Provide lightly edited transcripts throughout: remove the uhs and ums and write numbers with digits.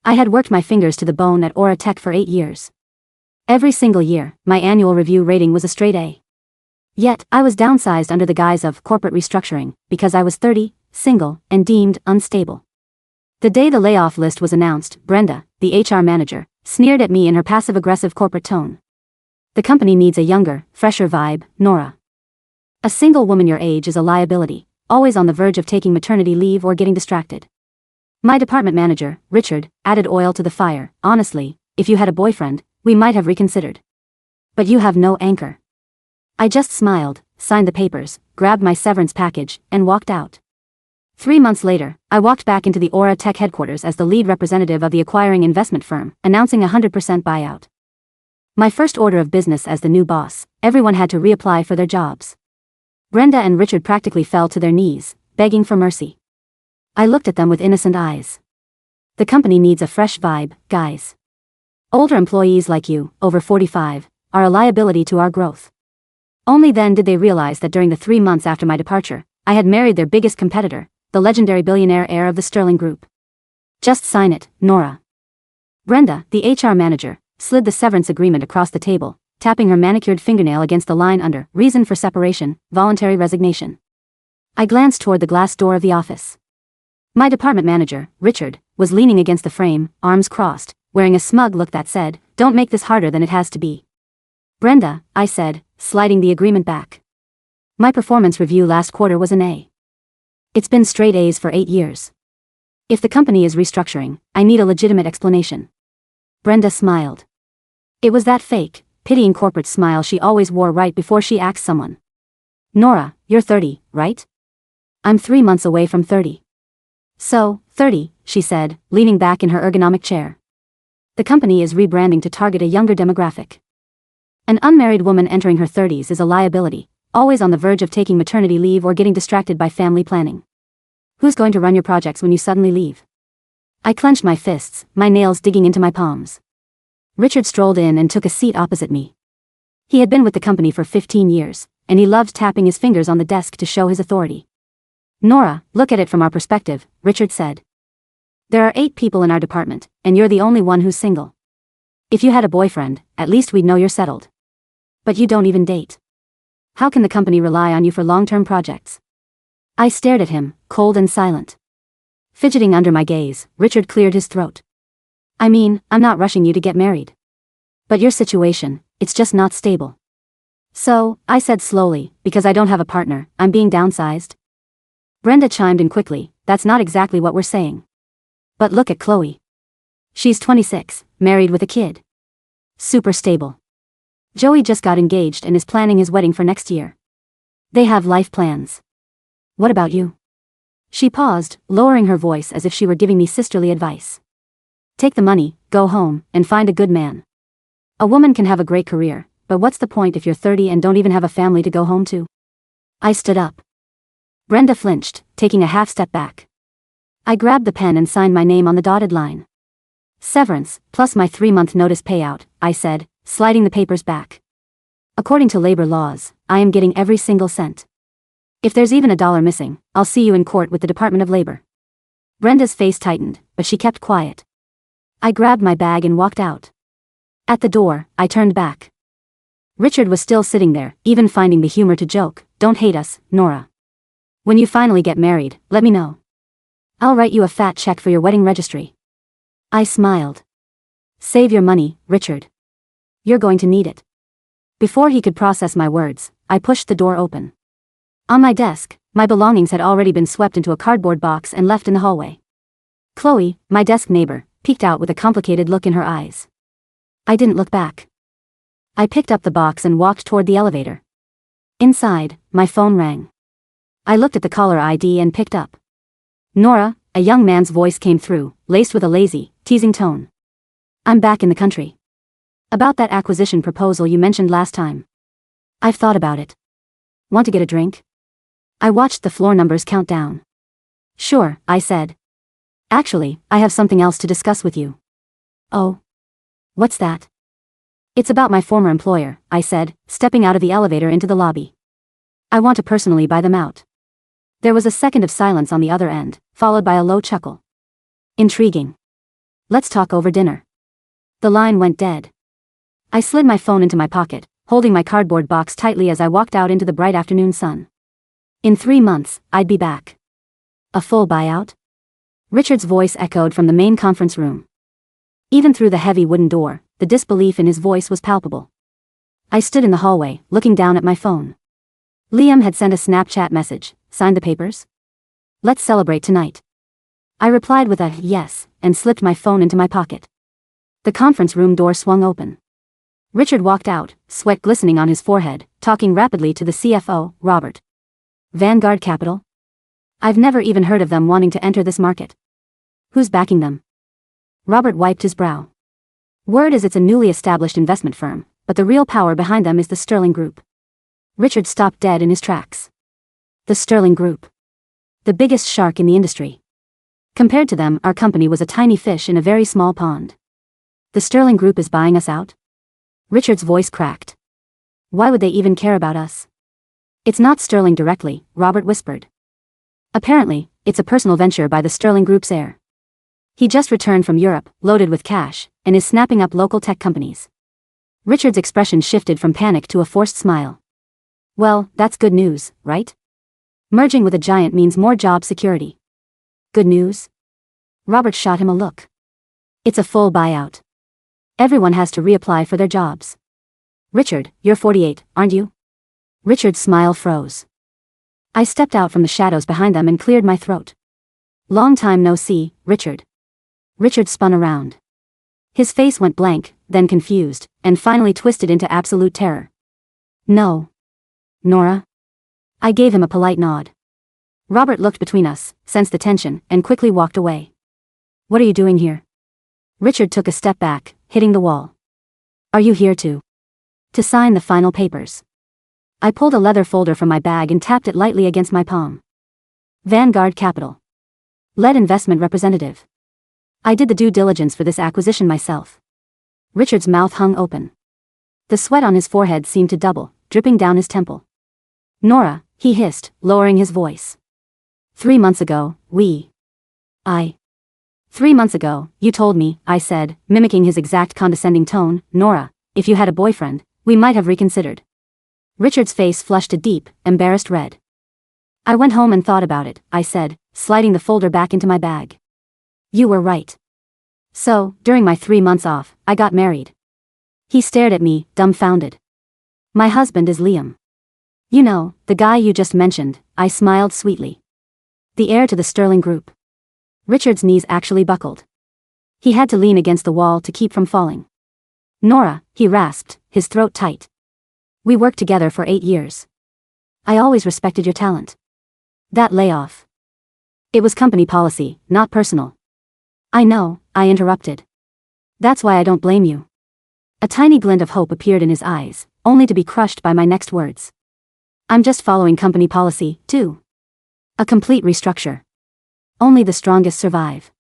I had worked my fingers to the bone at Aura Tech for 8 years. Every single year, my annual review rating was a straight A. Yet, I was downsized under the guise of corporate restructuring, because I was 30, single, and deemed unstable. The day the layoff list was announced, Brenda, the HR manager, sneered at me in her passive-aggressive corporate tone. The company needs a younger, fresher vibe, Nora. A single woman your age is a liability, always on the verge of taking maternity leave or getting distracted. My department manager, Richard, added oil to the fire. Honestly, if you had a boyfriend, we might have reconsidered. But you have no anchor. I just smiled, signed the papers, grabbed my severance package, and walked out. 3 months later, I walked back into the Aura Tech headquarters as the lead representative of the acquiring investment firm, announcing a 100% buyout. My first order of business as the new boss, everyone had to reapply for their jobs. Brenda and Richard practically fell to their knees, begging for mercy. I looked at them with innocent eyes. The company needs a fresh vibe, guys. Older employees like you, over 45, are a liability to our growth. Only then did they realize that during the 3 months after my departure, I had married their biggest competitor, the legendary billionaire heir of the Sterling Group. Just sign it, Nora. Brenda, the HR manager, slid the severance agreement across the table, tapping her manicured fingernail against the line under reason for separation, voluntary resignation. I glanced toward the glass door of the office. My department manager, Richard, was leaning against the frame, arms crossed, wearing a smug look that said, "Don't make this harder than it has to be." "Brenda," I said, sliding the agreement back. "My performance review last quarter was an A. It's been straight A's for 8 years. If the company is restructuring, I need a legitimate explanation." Brenda smiled. It was that fake, pitying corporate smile she always wore right before she axed someone. "Nora, you're 30, right?" "I'm 3 months away from 30. "So, 30, she said, leaning back in her ergonomic chair. "The company is rebranding to target a younger demographic. An unmarried woman entering her 30s is a liability, always on the verge of taking maternity leave or getting distracted by family planning. Who's going to run your projects when you suddenly leave?" I clenched my fists, my nails digging into my palms. Richard strolled in and took a seat opposite me. He had been with the company for 15 years, and he loved tapping his fingers on the desk to show his authority. "Nora, look at it from our perspective," Richard said. "There are 8 people in our department, and you're the only one who's single. If you had a boyfriend, at least we'd know you're settled. But you don't even date. How can the company rely on you for long-term projects?" I stared at him, cold and silent. Fidgeting under my gaze, Richard cleared his throat. "I mean, I'm not rushing you to get married. But your situation, it's just not stable." "So," I said slowly, "because I don't have a partner, I'm being downsized?" Brenda chimed in quickly, "That's not exactly what we're saying. But look at Chloe. She's 26, married with a kid. Super stable. Joey just got engaged and is planning his wedding for next year. They have life plans. What about you?" She paused, lowering her voice as if she were giving me sisterly advice. "Take the money, go home, and find a good man. A woman can have a great career, but what's the point if you're 30 and don't even have a family to go home to?" I stood up. Brenda flinched, taking a half step back. I grabbed the pen and signed my name on the dotted line. "Severance, plus my 3-month notice payout," I said, sliding the papers back. "According to labor laws, I am getting every single cent. If there's even a dollar missing, I'll see you in court with the Department of Labor." Brenda's face tightened, but she kept quiet. I grabbed my bag and walked out. At the door, I turned back. Richard was still sitting there, even finding the humor to joke, "Don't hate us, Nora. When you finally get married, let me know. I'll write you a fat check for your wedding registry." I smiled. "Save your money, Richard. You're going to need it." Before he could process my words, I pushed the door open. On my desk, my belongings had already been swept into a cardboard box and left in the hallway. Chloe, my desk neighbor, peeked out with a complicated look in her eyes. I didn't look back. I picked up the box and walked toward the elevator. Inside, my phone rang. I looked at the caller ID and picked up. "Nora," a young man's voice came through, laced with a lazy, teasing tone. "I'm back in the country. About that acquisition proposal you mentioned last time. I've thought about it. Want to get a drink?" I watched the floor numbers count down. "Sure," I said. "Actually, I have something else to discuss with you." "Oh? What's that?" "It's about my former employer," I said, stepping out of the elevator into the lobby. "I want to personally buy them out." There was a second of silence on the other end, followed by a low chuckle. "Intriguing. Let's talk over dinner. The line went dead. I slid my phone into my pocket, holding my cardboard box tightly as I walked out into the bright afternoon sun. In 3 months, I'd be back. A full buyout? Richard's voice echoed from the main conference room. Even through the heavy wooden door, the disbelief in his voice was palpable. I stood in the hallway, looking down at my phone. Liam had sent a Snapchat message. Signed the papers? Let's celebrate tonight. I replied with a yes, and slipped my phone into my pocket. The conference room door swung open. Richard walked out, sweat glistening on his forehead, talking rapidly to the CFO, Robert. Vanguard Capital? I've never even heard of them wanting to enter this market. Who's backing them? Robert wiped his brow. Word is it's a newly established investment firm, but the real power behind them is the Sterling Group. Richard stopped dead in his tracks. The Sterling Group. The biggest shark in the industry. Compared to them, our company was a tiny fish in a very small pond. The Sterling Group is buying us out? Richard's voice cracked. Why would they even care about us? It's not Sterling directly, Robert whispered. Apparently, it's a personal venture by the Sterling Group's heir. He just returned from Europe, loaded with cash, and is snapping up local tech companies. Richard's expression shifted from panic to a forced smile. Well, that's good news, right? Merging with a giant means more job security. Good news? Robert shot him a look. It's a full buyout. Everyone has to reapply for their jobs. Richard, you're 48, aren't you? Richard's smile froze. I stepped out from the shadows behind them and cleared my throat. Long time no see, Richard. Richard spun around. His face went blank, then confused, and finally twisted into absolute terror. No. Nora? I gave him a polite nod. Robert looked between us, sensed the tension, and quickly walked away. What are you doing here? Richard took a step back, hitting the wall. Are you here to sign the final papers? I pulled a leather folder from my bag and tapped it lightly against my palm. Vanguard Capital. Lead investment representative. I did the due diligence for this acquisition myself. Richard's mouth hung open. The sweat on his forehead seemed to double, dripping down his temple. Nora, he hissed, lowering his voice. 3 months ago, 3 months ago, you told me, I said, mimicking his exact condescending tone, Nora, if you had a boyfriend, we might have reconsidered. Richard's face flushed a deep, embarrassed red. I went home and thought about it, I said, sliding the folder back into my bag. You were right. So, during my 3 months off, I got married. He stared at me, dumbfounded. My husband is Liam. You know, the guy you just mentioned, I smiled sweetly. The heir to the Sterling Group. Richard's knees actually buckled. He had to lean against the wall to keep from falling. Nora, he rasped, his throat tight. We worked together for 8 years. I always respected your talent. That layoff. It was company policy, not personal. I know, I interrupted. That's why I don't blame you. A tiny glint of hope appeared in his eyes, only to be crushed by my next words. I'm just following company policy, too. A complete restructure. Only the strongest survive.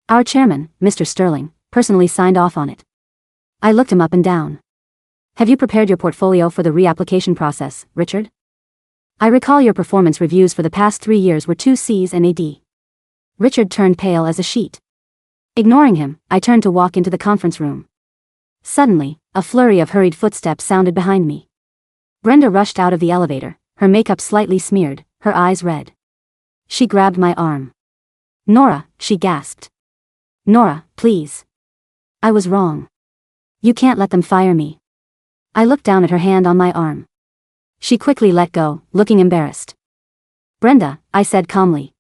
Our chairman, Mr. Sterling, personally signed off on it. I looked him up and down. Have you prepared your portfolio for the reapplication process, Richard? I recall your performance reviews for the past 3 years were 2 C's and a D. Richard turned pale as a sheet. Ignoring him, I turned to walk into the conference room. Suddenly, a flurry of hurried footsteps sounded behind me. Brenda rushed out of the elevator, her makeup slightly smeared, her eyes red. She grabbed my arm. Nora, she gasped. Nora, please. I was wrong. You can't let them fire me. I looked down at her hand on my arm. She quickly let go, looking embarrassed. Brenda, I said calmly.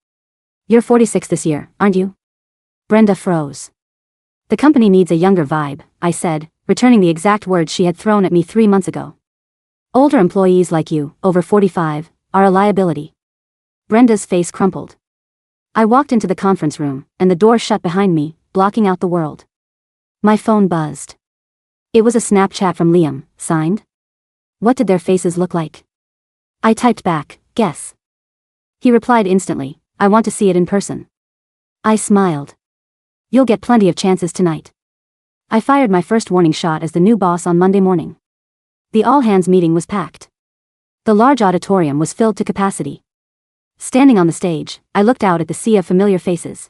You're 46 this year, aren't you? Brenda froze. The company needs a younger vibe, I said, returning the exact words she had thrown at me 3 months ago. Older employees like you, over 45, are a liability. Brenda's face crumpled. I walked into the conference room, and the door shut behind me, blocking out the world. My phone buzzed. It was a Snapchat from Liam, signed. What did their faces look like? I typed back, guess. He replied instantly, I want to see it in person. I smiled. You'll get plenty of chances tonight. I fired my first warning shot as the new boss on Monday morning. The all-hands meeting was packed. The large auditorium was filled to capacity. Standing on the stage, I looked out at the sea of familiar faces.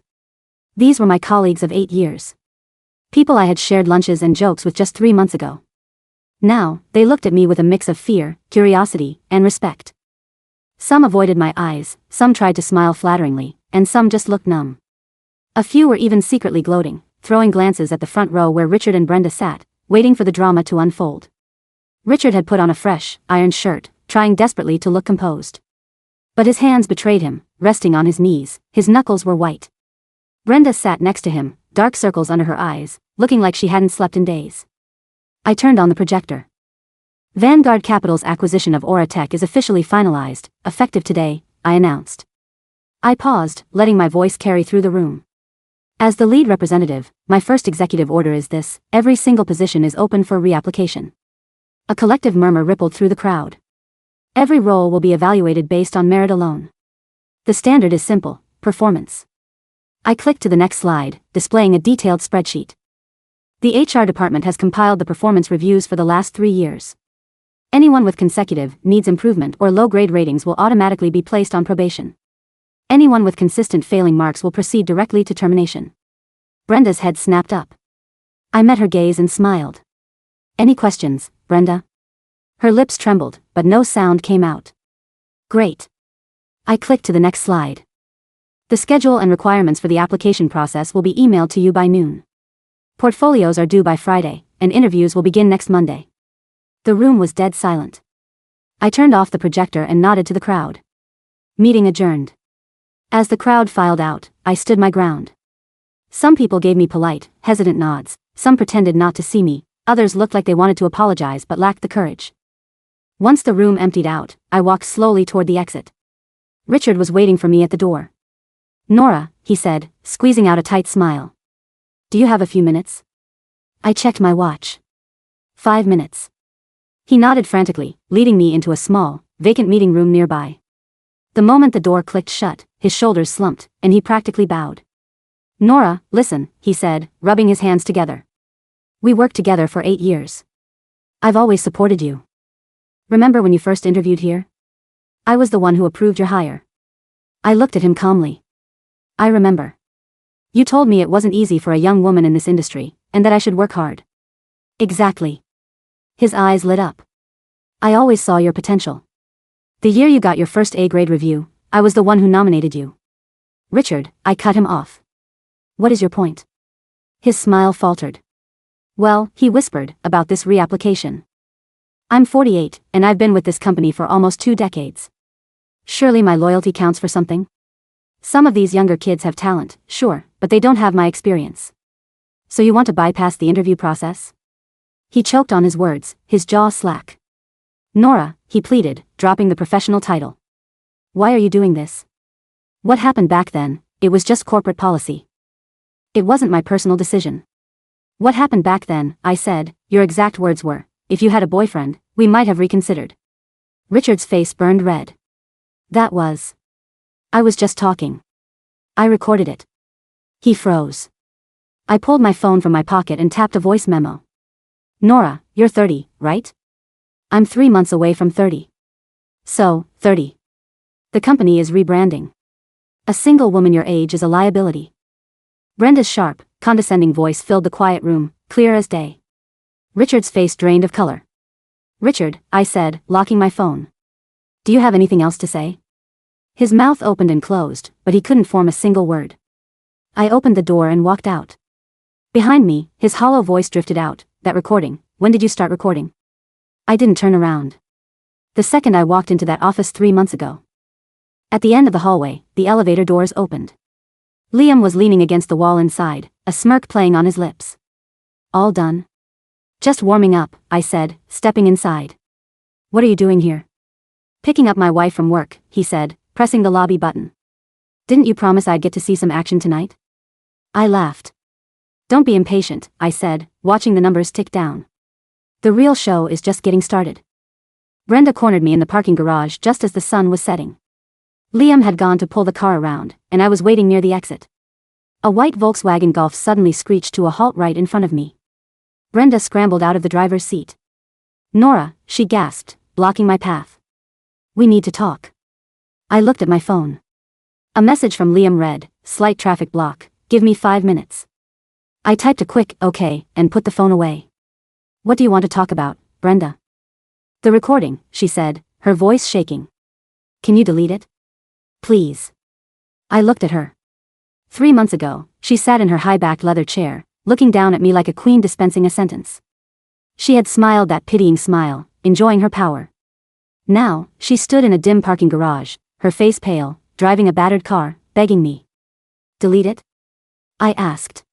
These were my colleagues of 8 years. People I had shared lunches and jokes with just 3 months ago. Now, they looked at me with a mix of fear, curiosity, and respect. Some avoided my eyes, some tried to smile flatteringly, and some just looked numb. A few were even secretly gloating, throwing glances at the front row where Richard and Brenda sat, waiting for the drama to unfold. Richard had put on a fresh, ironed shirt, trying desperately to look composed. But his hands betrayed him, resting on his knees, his knuckles were white. Brenda sat next to him, dark circles under her eyes, looking like she hadn't slept in days. I turned on the projector. Vanguard Capital's acquisition of Aura Tech is officially finalized, effective today, I announced. I paused, letting my voice carry through the room. As the lead representative, my first executive order is this: every single position is open for reapplication. A collective murmur rippled through the crowd. Every role will be evaluated based on merit alone. The standard is simple: performance. I clicked to the next slide, displaying a detailed spreadsheet. The HR department has compiled the performance reviews for the last 3 years. Anyone with consecutive, needs improvement or low-grade ratings will automatically be placed on probation. Anyone with consistent failing marks will proceed directly to termination. Brenda's head snapped up. I met her gaze and smiled. Any questions, Brenda? Her lips trembled, but no sound came out. Great. I clicked to the next slide. The schedule and requirements for the application process will be emailed to you by noon. Portfolios are due by Friday, and interviews will begin next Monday. The room was dead silent. I turned off the projector and nodded to the crowd. Meeting adjourned. As the crowd filed out, I stood my ground. Some people gave me polite, hesitant nods, some pretended not to see me, others looked like they wanted to apologize but lacked the courage. Once the room emptied out, I walked slowly toward the exit. Richard was waiting for me at the door. Nora, he said, squeezing out a tight smile. Do you have a few minutes? I checked my watch. 5 minutes. He nodded frantically, leading me into a small, vacant meeting room nearby. The moment the door clicked shut, his shoulders slumped, and he practically bowed. Nora, listen, he said, rubbing his hands together. We worked together for 8 years. I've always supported you. Remember when you first interviewed here? I was the one who approved your hire. I looked at him calmly. I remember. You told me it wasn't easy for a young woman in this industry, and that I should work hard. Exactly. His eyes lit up. I always saw your potential. The year you got your first A-grade review, I was the one who nominated you. Richard, I cut him off. What is your point? His smile faltered. Well, he whispered, about this reapplication. I'm 48, and I've been with this company for almost 2 decades. Surely my loyalty counts for something? Some of these younger kids have talent, sure, but they don't have my experience. So you want to bypass the interview process? He choked on his words, his jaw slack. Nora, he pleaded, dropping the professional title. Why are you doing this? What happened back then? It was just corporate policy. It wasn't my personal decision. What happened back then, I said, your exact words were, if you had a boyfriend, we might have reconsidered. Richard's face burned red. That was. I was just talking. I recorded it. He froze. I pulled my phone from my pocket and tapped a voice memo. Nora, you're 30, right? I'm 3 months away from 30. So, 30. The company is rebranding. A single woman your age is a liability. Brenda's sharp, condescending voice filled the quiet room, clear as day. Richard's face drained of color. Richard, I said, locking my phone. Do you have anything else to say? His mouth opened and closed, but he couldn't form a single word. I opened the door and walked out. Behind me, his hollow voice drifted out, that recording, when did you start recording? I didn't turn around. The second I walked into that office 3 months ago. At the end of the hallway, the elevator doors opened. Liam was leaning against the wall inside, a smirk playing on his lips. All done? Just warming up, I said, stepping inside. What are you doing here? Picking up my wife from work, he said, pressing the lobby button. Didn't you promise I'd get to see some action tonight? I laughed. Don't be impatient, I said, watching the numbers tick down. The real show is just getting started. Brenda cornered me in the parking garage just as the sun was setting. Liam had gone to pull the car around, and I was waiting near the exit. A white Volkswagen Golf suddenly screeched to a halt right in front of me. Brenda scrambled out of the driver's seat. Nora, she gasped, blocking my path. We need to talk. I looked at my phone. A message from Liam read, slight traffic block, give me 5 minutes. I typed a quick okay and put the phone away. What do you want to talk about, Brenda? The recording, she said, her voice shaking. Can you delete it? Please. I looked at her. 3 months ago, she sat in her high-backed leather chair, looking down at me like a queen dispensing a sentence. She had smiled that pitying smile, enjoying her power. Now, she stood in a dim parking garage, her face pale, driving a battered car, begging me. Delete it? I asked.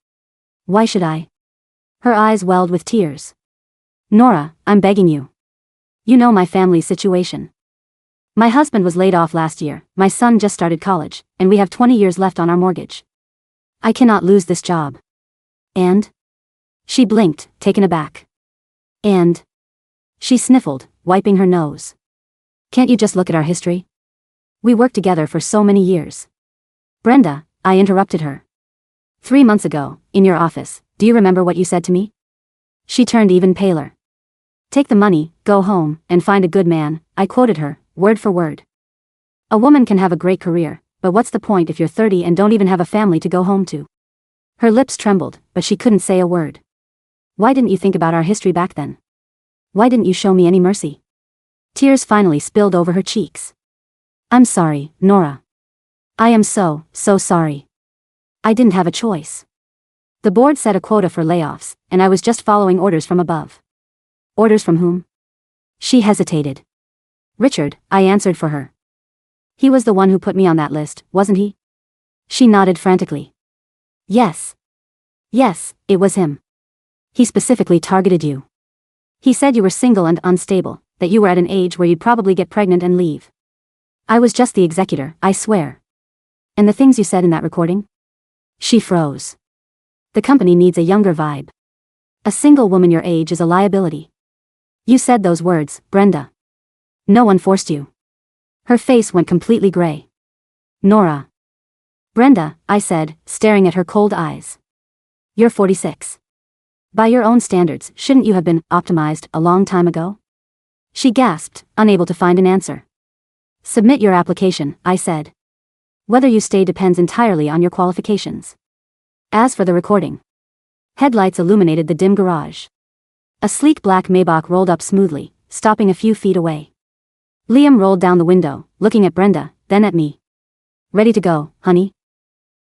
Why should I? Her eyes welled with tears. Nora, I'm begging you. You know my family's situation. My husband was laid off last year, my son just started college, and we have 20 years left on our mortgage. I cannot lose this job. And? She blinked, taken aback. And? She sniffled, wiping her nose. Can't you just look at our history? We worked together for so many years. Brenda, I interrupted her. 3 months ago, in your office, do you remember what you said to me? She turned even paler. Take the money, go home, and find a good man, I quoted her, word for word. A woman can have a great career, but what's the point if you're 30 and don't even have a family to go home to? Her lips trembled, but she couldn't say a word. Why didn't you think about our history back then? Why didn't you show me any mercy? Tears finally spilled over her cheeks. I'm sorry, Nora. I am so sorry. I didn't have a choice. The board set a quota for layoffs, and I was just following orders from above. Orders from whom? She hesitated. Richard, I answered for her. He was the one who put me on that list, wasn't he? She nodded frantically. Yes. Yes, it was him. He specifically targeted you. He said you were single and unstable, that you were at an age where you'd probably get pregnant and leave. I was just the executor, I swear. And the things you said in that recording? She froze. The company needs a younger vibe. A single woman your age is a liability. You said those words, Brenda. No one forced you. Her face went completely gray. Nora. Brenda, I said, staring at her cold eyes. You're 46. By your own standards, shouldn't you have been optimized a long time ago? She gasped, unable to find an answer. Submit your application, I said. Whether you stay depends entirely on your qualifications. As for the recording. Headlights illuminated the dim garage. A sleek black Maybach rolled up smoothly, stopping a few feet away. Liam rolled down the window, looking at Brenda, then at me. Ready to go, honey?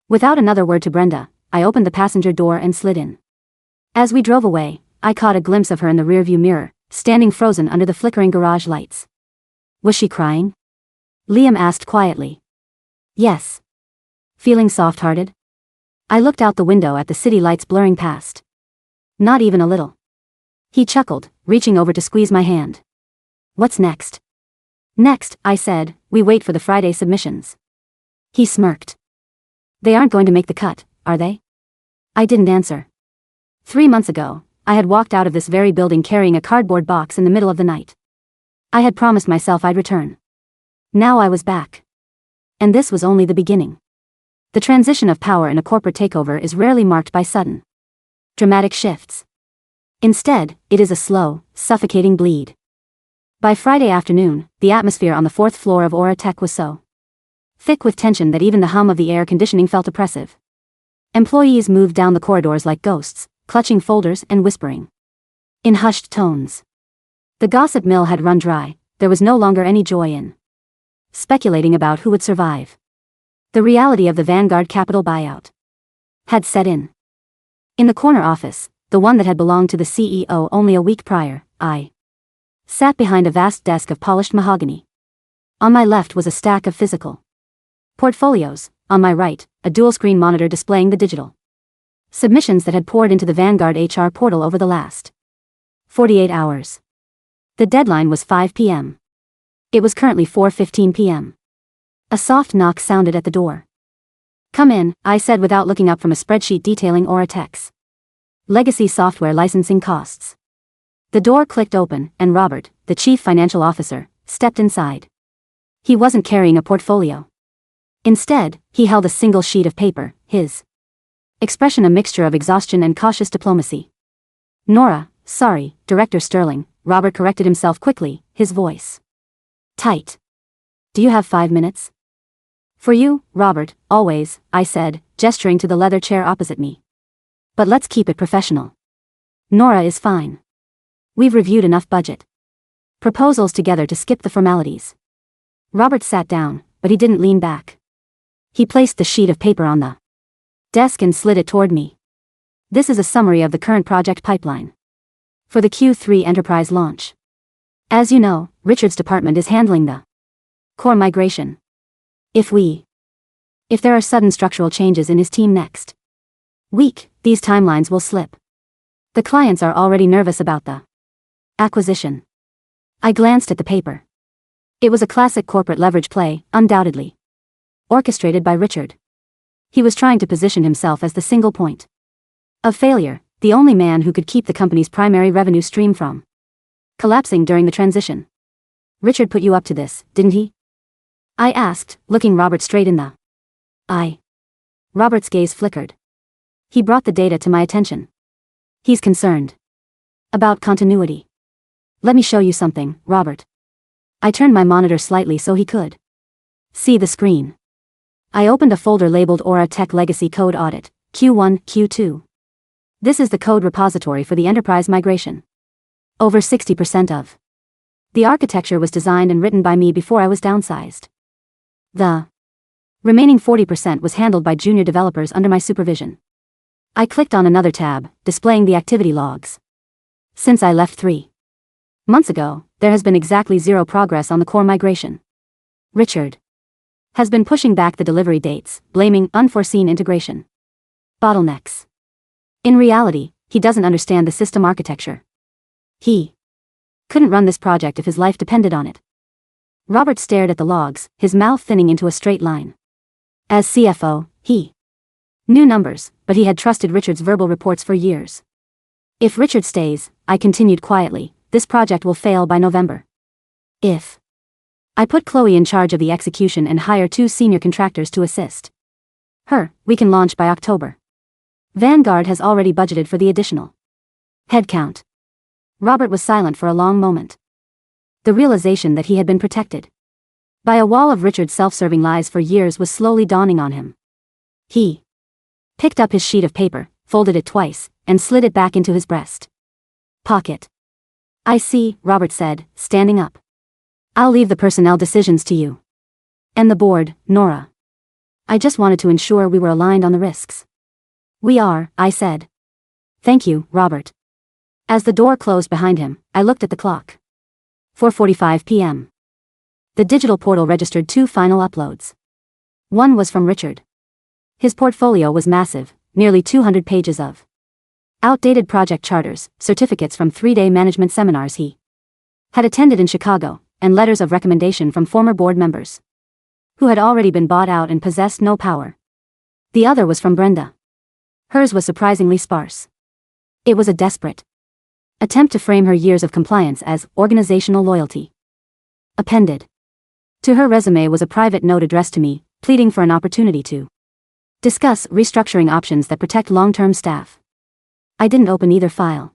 Without another word to Brenda, I opened the passenger door and slid in. As we drove away, I caught a glimpse of her in the rearview mirror, standing frozen under the flickering garage lights. Was she crying? Liam asked quietly. Yes. Feeling soft-hearted? I looked out the window at the city lights blurring past. Not even a little. He chuckled, reaching over to squeeze my hand. What's next? Next, I said, we wait for the Friday submissions. He smirked. They aren't going to make the cut, are they? I didn't answer. 3 months ago, I had walked out of this very building carrying a cardboard box in the middle of the night. I had promised myself I'd return. Now I was back. And this was only the beginning. The transition of power in a corporate takeover is rarely marked by sudden, dramatic shifts. Instead, it is a slow, suffocating bleed. By Friday afternoon, the atmosphere on the 4th floor of Aura Tech was so thick with tension that even the hum of the air conditioning felt oppressive. Employees moved down the corridors like ghosts, clutching folders and whispering in hushed tones. The gossip mill had run dry, there was no longer any joy in speculating about who would survive. The reality of the Vanguard Capital buyout had set in. In the corner office, the one that had belonged to the CEO only a week prior, I sat behind a vast desk of polished mahogany. On my left was a stack of physical portfolios, on my right, a dual-screen monitor displaying the digital submissions that had poured into the Vanguard HR portal over the last 48 hours. The deadline was 5 p.m. It was currently 4:15 p.m. A soft knock sounded at the door. Come in, I said without looking up from a spreadsheet detailing Aura Tech's legacy software licensing costs. The door clicked open, and Robert, the chief financial officer, stepped inside. He wasn't carrying a portfolio. Instead, he held a single sheet of paper, his expression a mixture of exhaustion and cautious diplomacy. Nora, sorry, Director Sterling, Robert corrected himself quickly, his voice tight. Do you have 5 minutes? For you, Robert, always, I said, gesturing to the leather chair opposite me. But let's keep it professional. Nora is fine. We've reviewed enough budget proposals together to skip the formalities. Robert sat down, but he didn't lean back. He placed the sheet of paper on the desk and slid it toward me. This is a summary of the current project pipeline for the Q3 enterprise launch. As you know, Richard's department is handling the core migration. If there are sudden structural changes in his team next week, these timelines will slip. The clients are already nervous about the acquisition. I glanced at the paper. It was a classic corporate leverage play, undoubtedly orchestrated by Richard. He was trying to position himself as the single point of failure, the only man who could keep the company's primary revenue stream from collapsing during the transition. Richard put you up to this, didn't he? I asked, looking Robert straight in the eye. Robert's gaze flickered. He brought the data to my attention. He's concerned about continuity. Let me show you something, Robert. I turned my monitor slightly so he could see the screen. I opened a folder labeled Aura Tech Legacy Code Audit, Q1, Q2. This is the code repository for the enterprise migration. Over 60% of the architecture was designed and written by me before I was downsized. The remaining 40% was handled by junior developers under my supervision. I clicked on another tab, displaying the activity logs. Since I left 3 months ago, there has been exactly zero progress on the core migration. Richard has been pushing back the delivery dates, blaming unforeseen integration bottlenecks. In reality, he doesn't understand the system architecture. He couldn't run this project if his life depended on it. Robert stared at the logs, his mouth thinning into a straight line. As CFO, he knew numbers, but he had trusted Richard's verbal reports for years. If Richard stays, I continued quietly, this project will fail by November. If I put Chloe in charge of the execution and hire 2 senior contractors to assist her, we can launch by October. Vanguard has already budgeted for the additional headcount. Robert was silent for a long moment. The realization that he had been protected by a wall of Richard's self-serving lies for years was slowly dawning on him. He picked up his sheet of paper, folded it twice, and slid it back into his breast pocket. I see, Robert said, standing up. I'll leave the personnel decisions to you and the board, Nora. I just wanted to ensure we were aligned on the risks. We are, I said. Thank you, Robert. As the door closed behind him, I looked at the clock. 4:45 p.m. The digital portal registered 2 final uploads. One was from Richard. His portfolio was massive, nearly 200 pages of outdated project charters, certificates from 3-day management seminars he had attended in Chicago, and letters of recommendation from former board members who had already been bought out and possessed no power. The other was from Brenda. Hers was surprisingly sparse. It was a desperate attempt to frame her years of compliance as organizational loyalty. Appended to her resume was a private note addressed to me, pleading for an opportunity to discuss restructuring options that protect long-term staff. I didn't open either file.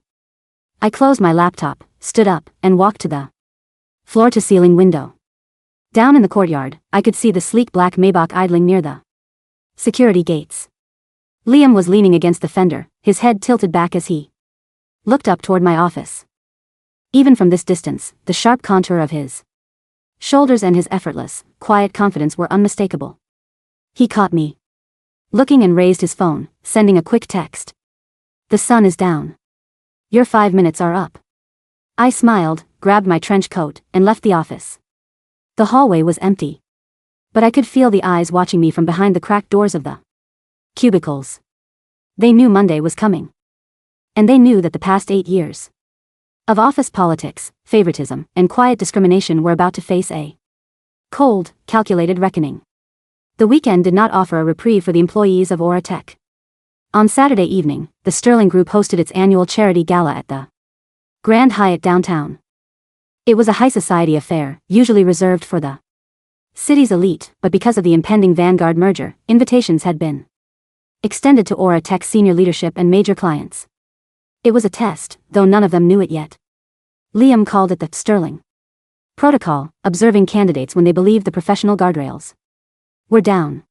I closed my laptop, stood up, and walked to the floor-to-ceiling window. Down in the courtyard, I could see the sleek black Maybach idling near the security gates. Liam was leaning against the fender, his head tilted back as he looked up toward my office. Even from this distance, the sharp contour of his shoulders and his effortless, quiet confidence were unmistakable. He caught me looking and raised his phone, sending a quick text. The sun is down. Your 5 minutes are up. I smiled, grabbed my trench coat, and left the office. The hallway was empty. But I could feel the eyes watching me from behind the cracked doors of the cubicles. They knew Monday was coming. And they knew that the past 8 years of office politics, favoritism, and quiet discrimination were about to face a cold, calculated reckoning. The weekend did not offer a reprieve for the employees of Aura Tech. On Saturday evening, the Sterling Group hosted its annual charity gala at the Grand Hyatt downtown. It was a high society affair, usually reserved for the city's elite, but because of the impending Vanguard merger, invitations had been extended to Aura Tech senior leadership and major clients. It was a test, though none of them knew it yet. Liam called it the Sterling protocol, observing candidates when they believed the professional guardrails were down.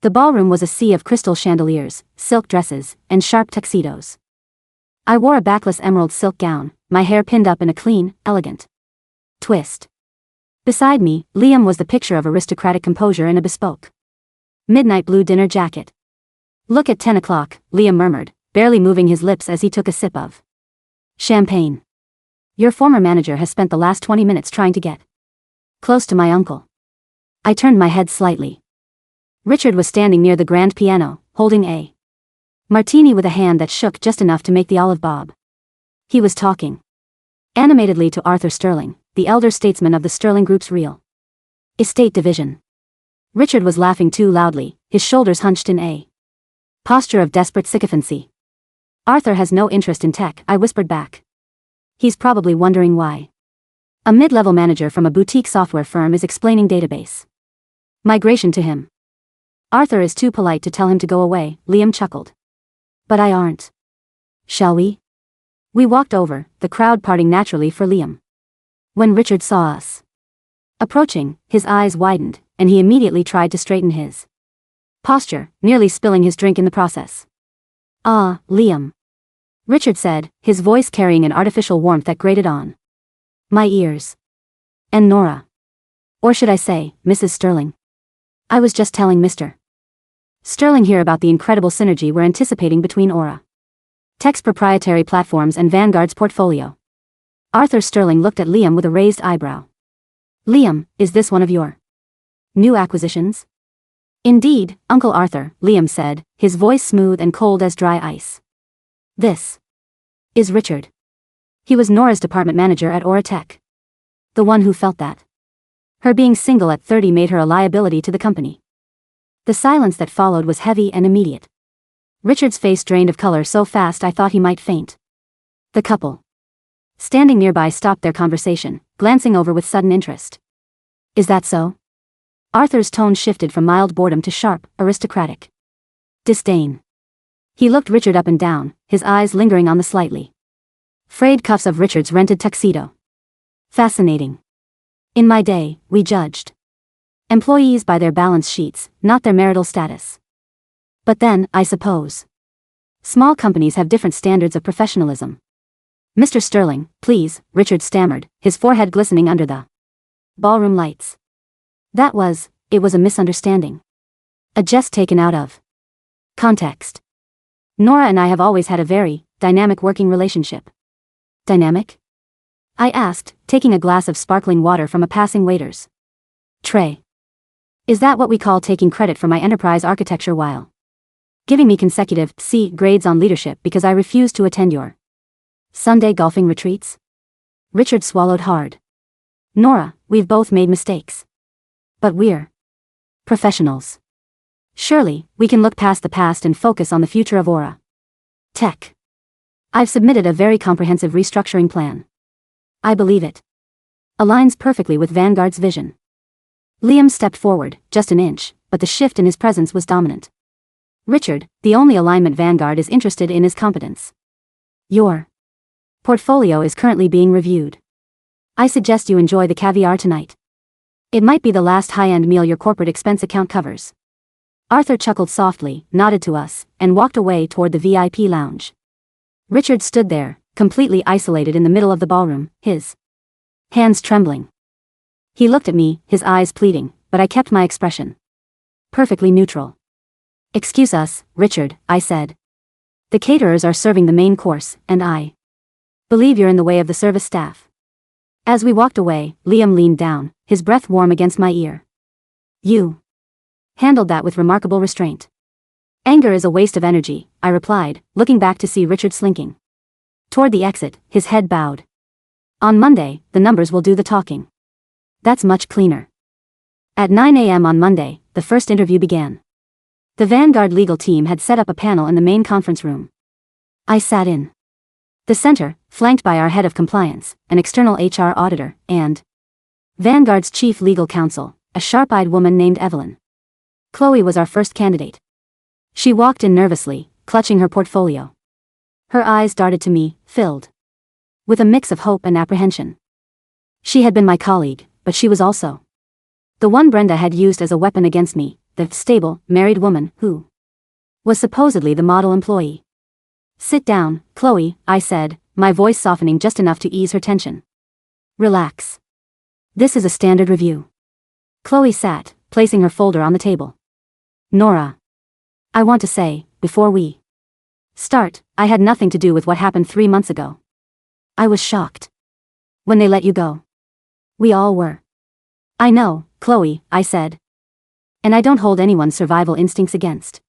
The ballroom was a sea of crystal chandeliers, silk dresses, and sharp tuxedos. I wore a backless emerald silk gown, my hair pinned up in a clean, elegant twist. Beside me, Liam was the picture of aristocratic composure in a bespoke midnight blue dinner jacket. "Look at 10 o'clock, Liam murmured, barely moving his lips as he took a sip of champagne. "Your former manager has spent the last 20 minutes trying to get close to my uncle." I turned my head slightly. Richard was standing near the grand piano, holding a martini with a hand that shook just enough to make the olive bob. He was talking animatedly to Arthur Sterling, the elder statesman of the Sterling Group's real estate division. Richard was laughing too loudly, his shoulders hunched in a posture of desperate sycophancy. "Arthur has no interest in tech," I whispered back. "He's probably wondering why a mid-level manager from a boutique software firm is explaining database migration to him. Arthur is too polite to tell him to go away," Liam chuckled. "But I aren't. Shall we?" We walked over, the crowd parting naturally for Liam. When Richard saw us approaching, his eyes widened, and he immediately tried to straighten his posture, nearly spilling his drink in the process. "Ah, Liam," Richard said, his voice carrying an artificial warmth that grated on my ears. "And Nora. Or should I say, Mrs. Sterling? I was just telling Mr. Sterling here about the incredible synergy we're anticipating between Aura Tech's proprietary platforms and Vanguard's portfolio." Arthur Sterling looked at Liam with a raised eyebrow. "Liam, is this one of your new acquisitions?" "Indeed, Uncle Arthur," Liam said, his voice smooth and cold as dry ice. "This is Richard. He was Nora's department manager at Aura Tech. The one who felt that her being single at 30 made her a liability to the company." The silence that followed was heavy and immediate. Richard's face drained of color so fast I thought he might faint. The couple standing nearby stopped their conversation, glancing over with sudden interest. "Is that so?" Arthur's tone shifted from mild boredom to sharp, aristocratic disdain. He looked Richard up and down, his eyes lingering on the slightly frayed cuffs of Richard's rented tuxedo. "Fascinating. In my day, we judged employees by their balance sheets, not their marital status. But then, I suppose, small companies have different standards of professionalism." "Mr. Sterling, please," Richard stammered, his forehead glistening under the ballroom lights. It was a misunderstanding. A jest taken out of context. "Nora and I have always had a very dynamic working relationship." "Dynamic?" I asked, taking a glass of sparkling water from a passing waiter's tray. "Is that what we call taking credit for my enterprise architecture while giving me consecutive C grades on leadership because I refuse to attend your Sunday golfing retreats?" Richard swallowed hard. "Nora, we've both made mistakes. But we're professionals. Surely, we can look past the past and focus on the future of Aura Tech. I've submitted a very comprehensive restructuring plan. I believe it aligns perfectly with Vanguard's vision." Liam stepped forward, just an inch, but the shift in his presence was dominant. "Richard, the only alignment Vanguard is interested in is competence. Your portfolio is currently being reviewed. I suggest you enjoy the caviar tonight. It might be the last high-end meal your corporate expense account covers." Arthur chuckled softly, nodded to us, and walked away toward the VIP lounge. Richard stood there, completely isolated in the middle of the ballroom, his hands trembling. He looked at me, his eyes pleading, but I kept my expression perfectly neutral. "Excuse us, Richard," I said. "The caterers are serving the main course, and I believe you're in the way of the service staff." As we walked away, Liam leaned down, his breath warm against my ear. "You handled that with remarkable restraint." "Anger is a waste of energy," I replied, looking back to see Richard slinking toward the exit, his head bowed. "On Monday, the numbers will do the talking." "That's much cleaner." At 9 a.m. on Monday, the first interview began. The Vanguard legal team had set up a panel in the main conference room. I sat in the center, flanked by our head of compliance, an external HR auditor, and Vanguard's chief legal counsel, a sharp-eyed woman named Evelyn. Chloe was our first candidate. She walked in nervously, clutching her portfolio. Her eyes darted to me, filled with a mix of hope and apprehension. She had been my colleague, but she was also the one Brenda had used as a weapon against me, the stable, married woman, who was supposedly the model employee. Sit down, Chloe, I said, my voice softening just enough to ease her tension. Relax. This is a standard review. Chloe sat, placing her folder on the table. Nora. I want to say, before we start, I had nothing to do with what happened 3 months ago. I was shocked when they let you go. We all were. I know, Chloe, I said. And I don't hold anyone's survival instincts against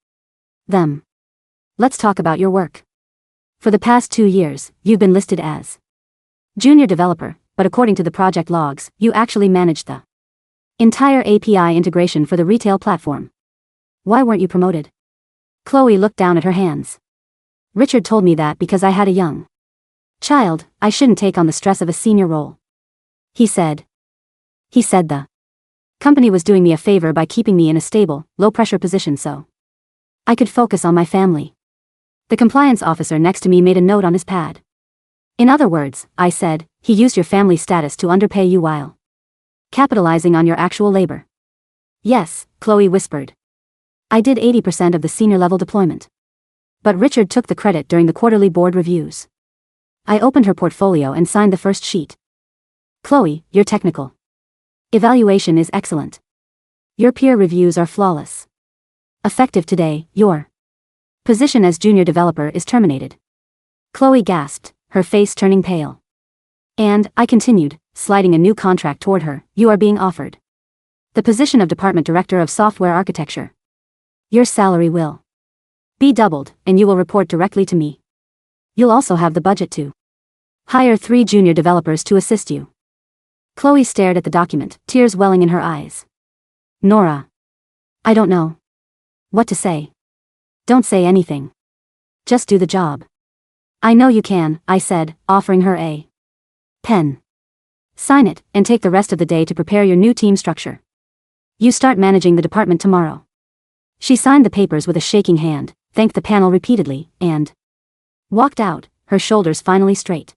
them. Let's talk about your work. For the past 2 years, you've been listed as junior developer, but according to the project logs, you actually managed the entire API integration for the retail platform. Why weren't you promoted? Chloe looked down at her hands. Richard told me that because I had a young child, I shouldn't take on the stress of a senior role. He said the company was doing me a favor by keeping me in a stable, low-pressure position so I could focus on my family. The compliance officer next to me made a note on his pad. In other words, I said, he used your family status to underpay you while capitalizing on your actual labor. Yes, Chloe whispered. I did 80% of the senior-level deployment. But Richard took the credit during the quarterly board reviews. I opened her portfolio and signed the first sheet. Chloe, your technical evaluation is excellent. Your peer reviews are flawless. Effective today, your position as junior developer is terminated. Chloe gasped, her face turning pale. And, I continued, sliding a new contract toward her, you are being offered the position of Department Director of Software Architecture. Your salary will be doubled, and you will report directly to me. You'll also have the budget to hire 3 junior developers to assist you. Chloe stared at the document, tears welling in her eyes. Nora. I don't know what to say. Don't say anything. Just do the job. I know you can, I said, offering her a pen. Sign it, and take the rest of the day to prepare your new team structure. You start managing the department tomorrow. She signed the papers with a shaking hand, thanked the panel repeatedly, and walked out, her shoulders finally straight.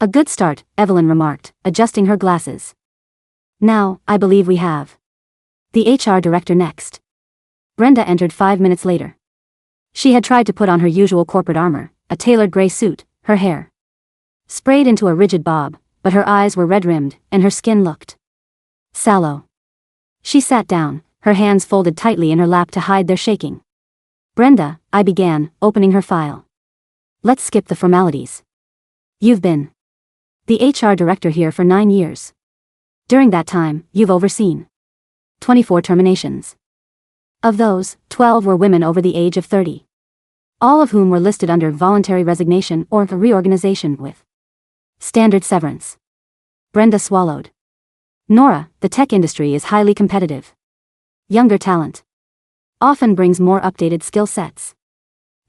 A good start, Evelyn remarked, adjusting her glasses. Now, I believe we have the HR director next. Brenda entered 5 minutes later. She had tried to put on her usual corporate armor, a tailored gray suit, her hair sprayed into a rigid bob, but her eyes were red-rimmed, and her skin looked sallow. She sat down, her hands folded tightly in her lap to hide their shaking. Brenda, I began, opening her file. Let's skip the formalities. You've been the HR director here for 9 years. During that time, you've overseen 24 terminations. Of those, 12 were women over the age of 30. All of whom were listed under voluntary resignation or reorganization with standard severance. Brenda swallowed. Nora, the tech industry is highly competitive. Younger talent often brings more updated skill sets.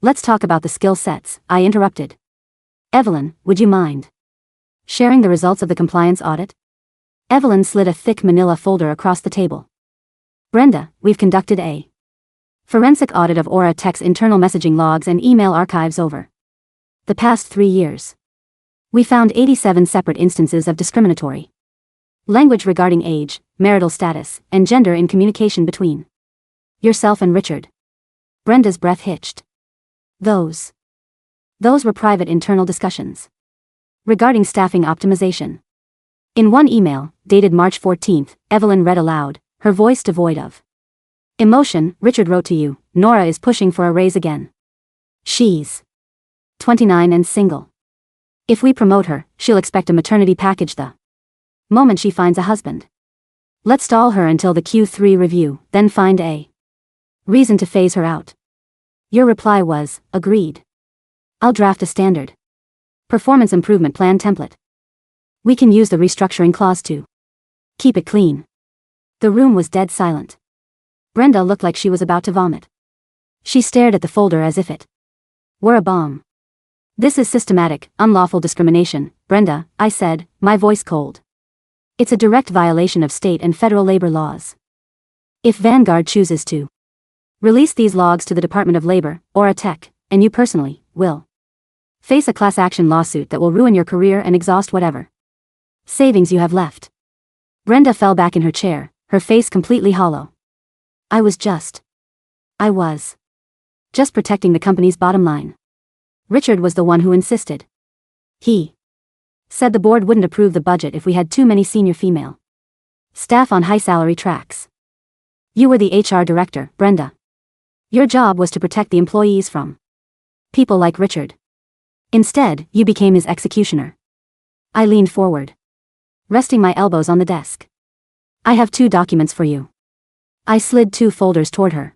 Let's talk about the skill sets, I interrupted. Evelyn, would you mind sharing the results of the compliance audit? Evelyn slid a thick manila folder across the table. Brenda, we've conducted a forensic audit of Aura Tech's internal messaging logs and email archives over the past 3 years. We found 87 separate instances of discriminatory language regarding age, marital status, and gender in communication between yourself and Richard. Brenda's breath hitched. Those were private internal discussions regarding staffing optimization. In one email, dated March 14th, Evelyn read aloud, her voice devoid of emotion. Richard wrote to you, Nora is pushing for a raise again. She's 29 and single. If we promote her, she'll expect a maternity package the moment she finds a husband. Let's stall her until the Q3 review, then find a reason to phase her out. Your reply was, agreed. I'll draft a standard performance improvement plan template. We can use the restructuring clause to keep it clean. The room was dead silent. Brenda looked like she was about to vomit. She stared at the folder as if it were a bomb. This is systematic, unlawful discrimination, Brenda, I said, my voice cold. It's a direct violation of state and federal labor laws. If Vanguard chooses to release these logs to the Department of Labor, or a tech, and you personally, will face a class action lawsuit that will ruin your career and exhaust whatever savings you have left. Brenda fell back in her chair, her face completely hollow. I was just protecting the company's bottom line. Richard was the one who insisted. He said the board wouldn't approve the budget if we had too many senior female staff on high salary tracks. You were the HR director, Brenda. Your job was to protect the employees from people like Richard. Instead, you became his executioner. I leaned forward, resting my elbows on the desk. I have 2 documents for you. I slid 2 folders toward her.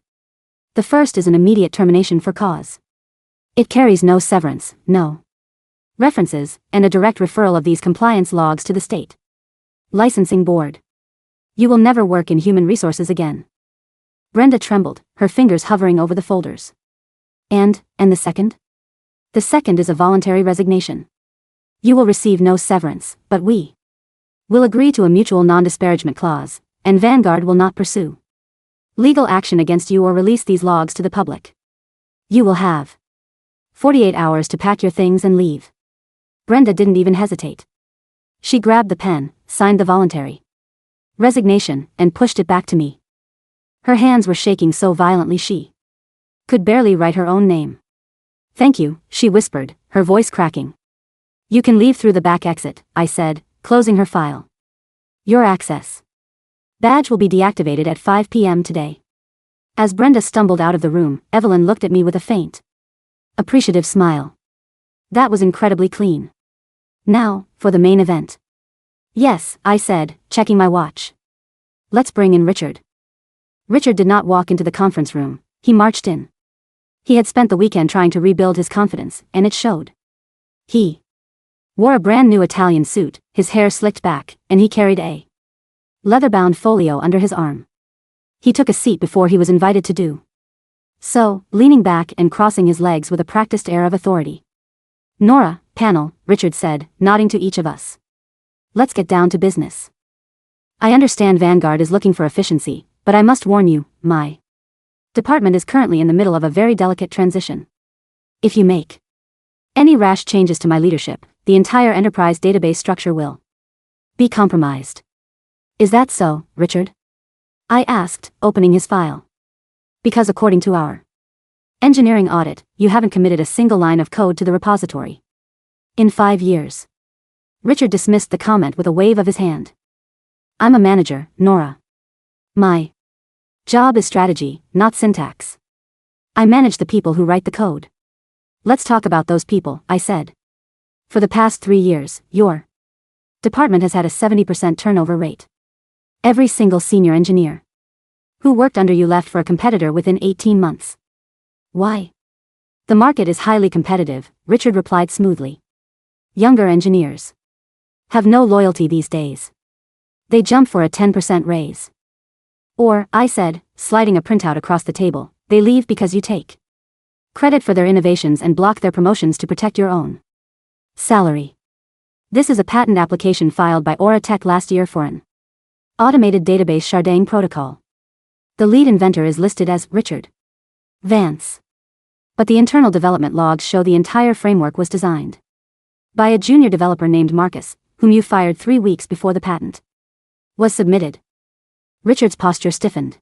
The first is an immediate termination for cause. It carries no severance, no references, and a direct referral of these compliance logs to the state licensing board. You will never work in human resources again. Brenda trembled, her fingers hovering over the folders. And the second? The second is a voluntary resignation. You will receive no severance, but we will agree to a mutual non-disparagement clause, and Vanguard will not pursue legal action against you or release these logs to the public. You will have 48 hours to pack your things and leave. Brenda didn't even hesitate. She grabbed the pen, signed the voluntary resignation, and pushed it back to me. Her hands were shaking so violently she could barely write her own name. Thank you, she whispered, her voice cracking. You can leave through the back exit, I said, closing her file. Your access badge will be deactivated at 5 p.m. today. As Brenda stumbled out of the room, Evelyn looked at me with a faint, appreciative smile. That was incredibly clean. Now, for the main event. Yes, I said, checking my watch. Let's bring in Richard. Richard did not walk into the conference room, he marched in. He had spent the weekend trying to rebuild his confidence, and it showed. He wore a brand new Italian suit, his hair slicked back, and he carried a leather-bound folio under his arm. He took a seat before he was invited to do so, leaning back and crossing his legs with a practiced air of authority. Nora, panel, Richard said, nodding to each of us. Let's get down to business. I understand Vanguard is looking for efficiency, but I must warn you, my department is currently in the middle of a very delicate transition. If you make any rash changes to my leadership, the entire enterprise database structure will be compromised. Is that so, Richard? I asked, opening his file. Because according to our engineering audit, you haven't committed a single line of code to the repository in 5 years. Richard dismissed the comment with a wave of his hand. I'm a manager, Nora. My job is strategy, not syntax. I manage the people who write the code. Let's talk about those people, I said. For the past 3 years, your department has had a 70% turnover rate. Every single senior engineer who worked under you left for a competitor within 18 months. Why? The market is highly competitive, Richard replied smoothly. Younger engineers have no loyalty these days. They jump for a 10% raise. Or, I said, sliding a printout across the table, they leave because you take credit for their innovations and block their promotions to protect your own salary. This is a patent application filed by Aura Tech last year for an automated database sharding protocol. The lead inventor is listed as Richard Vance. But the internal development logs show the entire framework was designed by a junior developer named Marcus, whom you fired 3 weeks before the patent was submitted. Richard's posture stiffened.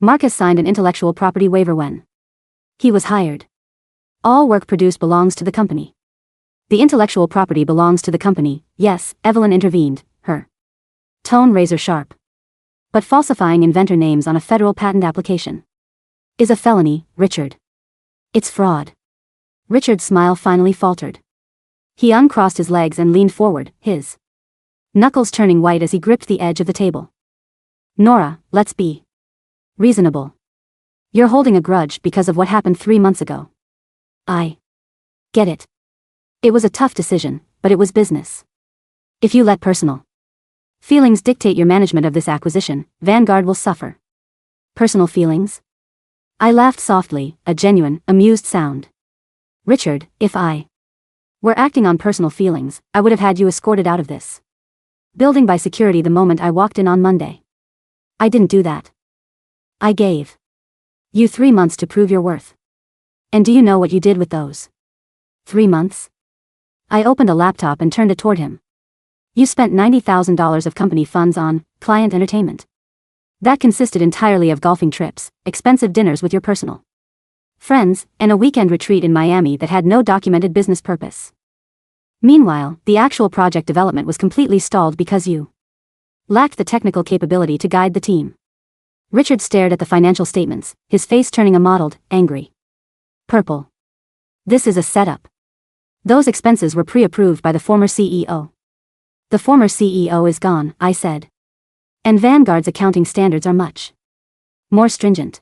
Marcus signed an intellectual property waiver when he was hired. All work produced belongs to the company. The intellectual property belongs to the company, yes, Evelyn intervened, her tone razor sharp. But falsifying inventor names on a federal patent application is a felony, Richard. It's fraud. Richard's smile finally faltered. He uncrossed his legs and leaned forward, his knuckles turning white as he gripped the edge of the table. Nora, let's be reasonable. You're holding a grudge because of what happened 3 months ago. I get it. It was a tough decision, but it was business. If you let personal feelings dictate your management of this acquisition, Vanguard will suffer. Personal feelings? I laughed softly, a genuine, amused sound. Richard, if I were acting on personal feelings, I would have had you escorted out of this building by security the moment I walked in on Monday. I didn't do that. I gave you 3 months to prove your worth. And do you know what you did with those 3 months? I opened a laptop and turned it toward him. You spent $90,000 of company funds on client entertainment. That consisted entirely of golfing trips, expensive dinners with your personal friends, and a weekend retreat in Miami that had no documented business purpose. Meanwhile, the actual project development was completely stalled because you lacked the technical capability to guide the team. Richard stared at the financial statements, his face turning a mottled, angry purple. This is a setup. Those expenses were pre-approved by the former CEO. The former CEO is gone, I said. And Vanguard's accounting standards are much more stringent.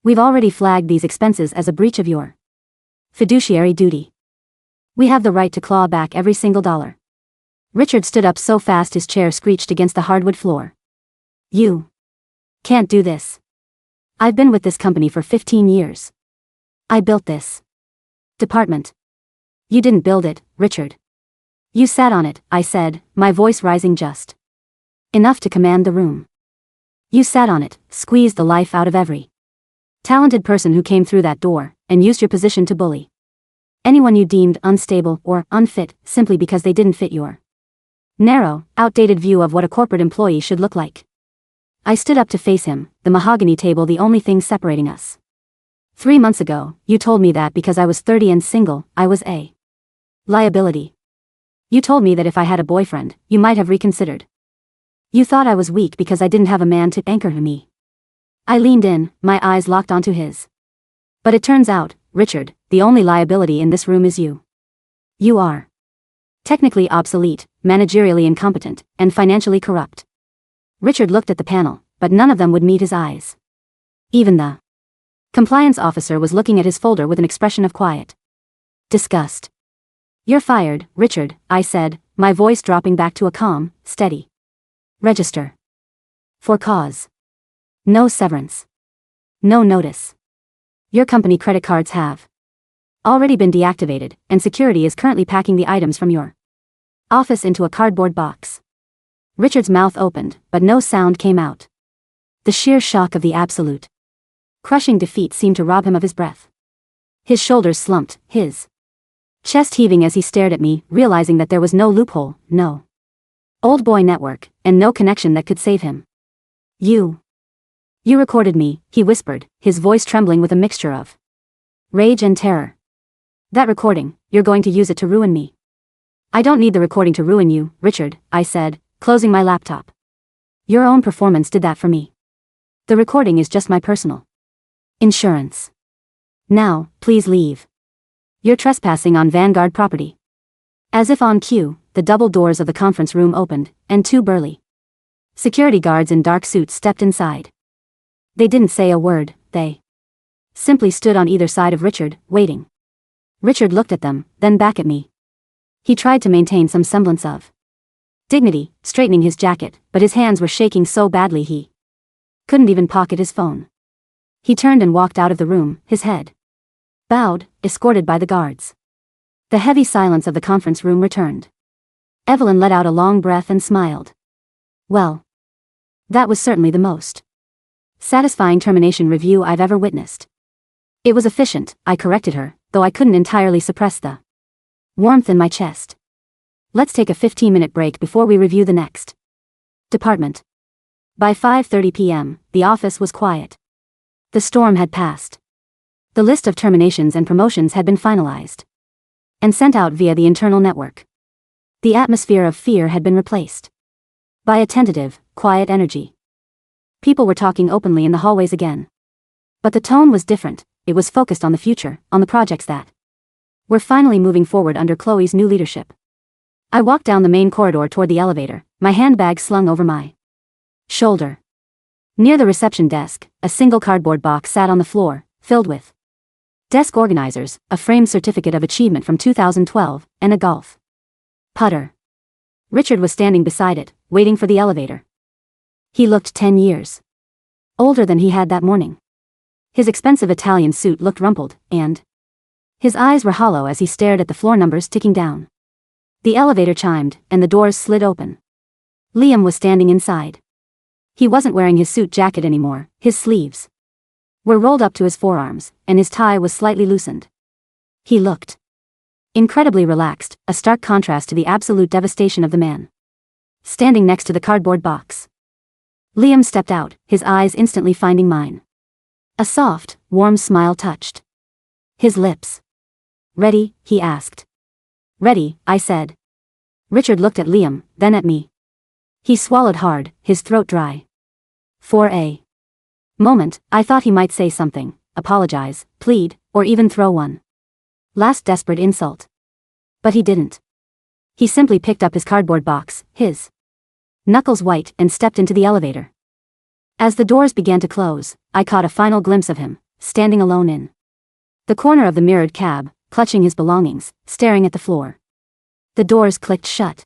We've already flagged these expenses as a breach of your fiduciary duty. We have the right to claw back every single dollar. Richard stood up so fast his chair screeched against the hardwood floor. You can't do this. I've been with this company for 15 years. I built this department. You didn't build it, Richard. You sat on it, I said, my voice rising just enough to command the room. You sat on it, squeezed the life out of every talented person who came through that door, and used your position to bully anyone you deemed unstable or unfit simply because they didn't fit your narrow, outdated view of what a corporate employee should look like. I stood up to face him, the mahogany table the only thing separating us. 3 months ago, you told me that because I was 30 and single, I was a liability. You told me that if I had a boyfriend, you might have reconsidered. You thought I was weak because I didn't have a man to anchor me. I leaned in, my eyes locked onto his. But it turns out, Richard, the only liability in this room is you. You are technically obsolete, managerially incompetent, and financially corrupt. Richard looked at the panel, but none of them would meet his eyes. Even the compliance officer was looking at his folder with an expression of quiet disgust. You're fired, Richard, I said, my voice dropping back to a calm, steady register. For cause. No severance. No notice. Your company credit cards have already been deactivated, and security is currently packing the items from your office into a cardboard box. Richard's mouth opened, but no sound came out. The sheer shock of the absolute crushing defeat seemed to rob him of his breath. His shoulders slumped, his chest heaving as he stared at me, realizing that there was no loophole, no old boy network, and no connection that could save him. You recorded me, he whispered, his voice trembling with a mixture of rage and terror. That recording, you're going to use it to ruin me. I don't need the recording to ruin you, Richard, I said, closing my laptop. Your own performance did that for me. The recording is just my personal insurance. Now, please leave. You're trespassing on Vanguard property. As if on cue, the double doors of the conference room opened, and 2 burly security guards in dark suits stepped inside. They didn't say a word, they simply stood on either side of Richard, waiting. Richard looked at them, then back at me. He tried to maintain some semblance of dignity, straightening his jacket, but his hands were shaking so badly he couldn't even pocket his phone. He turned and walked out of the room, his head bowed, escorted by the guards. The heavy silence of the conference room returned. Evelyn let out a long breath and smiled. Well, that was certainly the most satisfying termination review I've ever witnessed. It was efficient, I corrected her, though I couldn't entirely suppress the warmth in my chest. Let's take a 15-minute break before we review the next department. By 5:30 p.m., the office was quiet. The storm had passed. The list of terminations and promotions had been finalized and sent out via the internal network. The atmosphere of fear had been replaced by a tentative, quiet energy. People were talking openly in the hallways again. But the tone was different, it was focused on the future, on the projects that were finally moving forward under Chloe's new leadership. I walked down the main corridor toward the elevator, my handbag slung over my shoulder. Near the reception desk, a single cardboard box sat on the floor, filled with desk organizers, a framed certificate of achievement from 2012, and a golf putter. Richard was standing beside it, waiting for the elevator. He looked 10 years older than he had that morning. His expensive Italian suit looked rumpled, and his eyes were hollow as he stared at the floor numbers ticking down. The elevator chimed, and the doors slid open. Liam was standing inside. He wasn't wearing his suit jacket anymore, his sleeves were rolled up to his forearms, and his tie was slightly loosened. He looked incredibly relaxed, a stark contrast to the absolute devastation of the man standing next to the cardboard box. Liam stepped out, his eyes instantly finding mine. A soft, warm smile touched his lips. "Ready?" he asked. "Ready," I said. Richard looked at Liam, then at me. He swallowed hard, his throat dry. For a moment, I thought he might say something, apologize, plead, or even throw one last desperate insult. But he didn't. He simply picked up his cardboard box, his knuckles white, and stepped into the elevator. As the doors began to close, I caught a final glimpse of him, standing alone in the corner of the mirrored cab, clutching his belongings, staring at the floor. The doors clicked shut.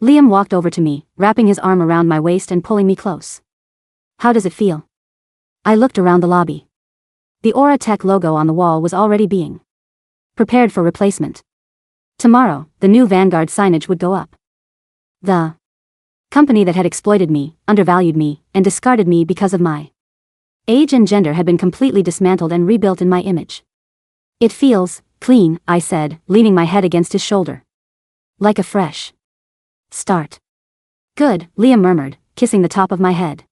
Liam walked over to me, wrapping his arm around my waist and pulling me close. "How does it feel?" I looked around the lobby. The Aura Tech logo on the wall was already being prepared for replacement. Tomorrow, the new Vanguard signage would go up. The company that had exploited me, undervalued me, and discarded me because of my age and gender had been completely dismantled and rebuilt in my image. "It feels clean," I said, leaning my head against his shoulder. "Like a fresh start." "Good," Liam murmured, kissing the top of my head.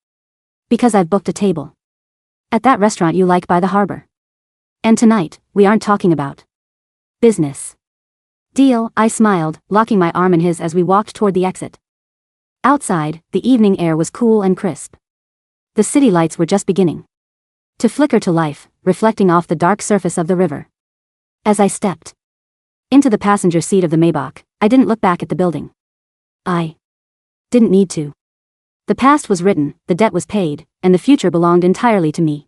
"Because I've booked a table at that restaurant you like by the harbor. And tonight, we aren't talking about business." "Deal," I smiled, locking my arm in his as we walked toward the exit. Outside, the evening air was cool and crisp. The city lights were just beginning to flicker to life, reflecting off the dark surface of the river. As I stepped into the passenger seat of the Maybach, I didn't look back at the building. I didn't need to. The past was written, the debt was paid, and the future belonged entirely to me.